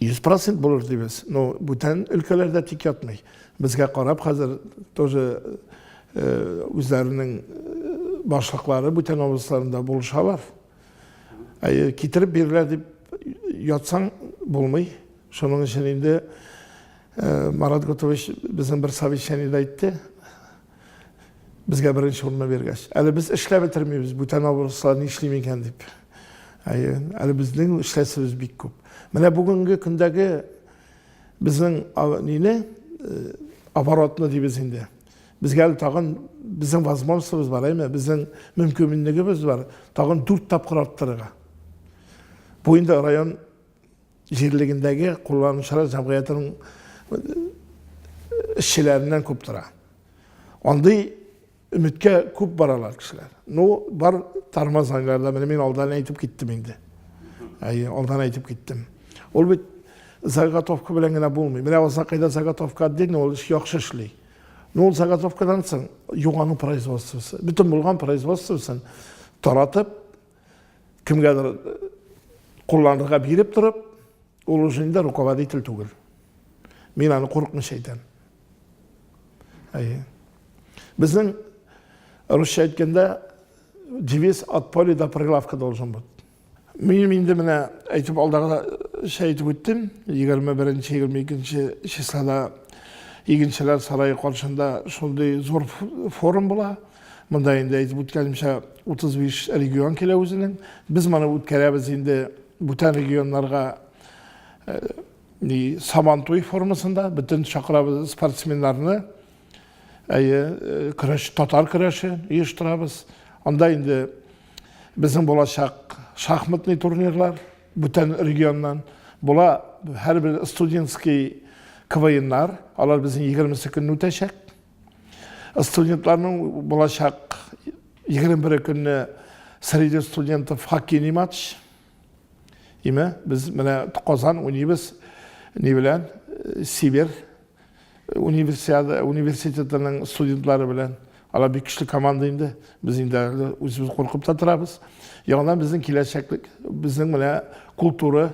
[SPEAKER 3] 100% bulur deyimiz. No, bütün ülkelerde tik yatmay. Bizge qarab, hazır тоже özlerinin başlıqları bütün oblaslarında buluşalar. Kitirip birler deyip yatsan bulmay. Şunun için indi Marat Gotoviç bizim bir savişenide aytdı. Bizge birinci olma vergeç. Eli biz işle bitirmeyiz. Bütün oblaslarını işlemeyken deyip. Eli bizden işlesimiz bik köp. Mene bugünkü gündəki bizim neyini aparatını deyib indi. Biz gəlib tağın bizim vazmanlığımız var, bizim mümkünlüğümüz var. Tağın 4 tapqır arttırığa. Bu indi rayon yerligindəki kullanıcılar cəmiyyətinin işçilerinden köpdüra. Onday ümitke köp baralar kişiler. No var tarmaz aylarda men aldan aytıp gittim indi. Aldan aytıp gittim. Ol bit Zagatovka bilen gene bulmuyor. Mene Aznakayda Zagatovka değil, ne ol iş yaxşı işli. Ne ol Zagatovka'dan sen yoğanın производствосы. Bütün bulgan производствосын taratıp kimgedir kullanırga birip durup ol üzerinde rukovodитель tugul. Men anı korkmuş şeyden. Bizden Rusça aytkanda девиз от поля до прилавка должен быть. Мен indi mene aytıp aldağı şey aytıp öttüm. 21-22 çislada İginçiler Sarayı karşında şunday zor forum bula. Mında indi aytıp ötkenimşe 35 region kele özünün. Biz mana ötkeremiz indi bütün regionlarga Samantoy formasında bütün çakırabız sportsmenlerini Tatar kıraşı uyuşturabız. Onda indi bizim bolacak şahmatlı turnirler bütün regiondan bola her bir studentski kıvayınlar alar bizim 20 gün öteşek. Studentlarının bolacak 21 günü sırada studentов hockey maç. İme biz mene Kazan Unibis ne bilen Sibir Üniversitelerinin studentları bilen ala bir kişilik komandaydı. Biz indi özümüz korkup da turabız. Yandan bizim kileşeklik, bizim mene kulturu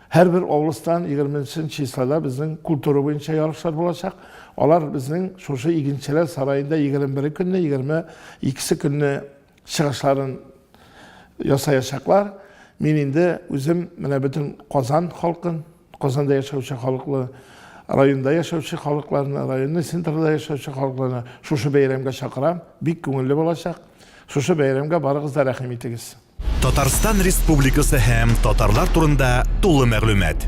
[SPEAKER 3] her bir oblastan 20. çislada bizim kulturu boyunca yarışlar olacak. Onlar bizim şoşu İginçiler Sarayı'nda 21 günde 22 günde çıkışların yasayacaklar. Men indi özüm mene bütün Kazan halkın, Kazan'da yaşayıcı halklı, rayonda yaşayıcı halklarını, rayonun sentrada yaşayıcı halklarını şoşu beyramga çakıram. Bik köngüllü bolacak. Şoşu beyramga barıgızda rahim etiniz.
[SPEAKER 1] Татарстан Республикасы һәм татарлар турында тулы мәгълүмат.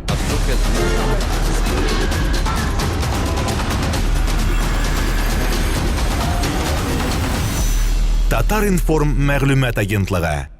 [SPEAKER 1] Татар информ мәгълүмат агентлыгы.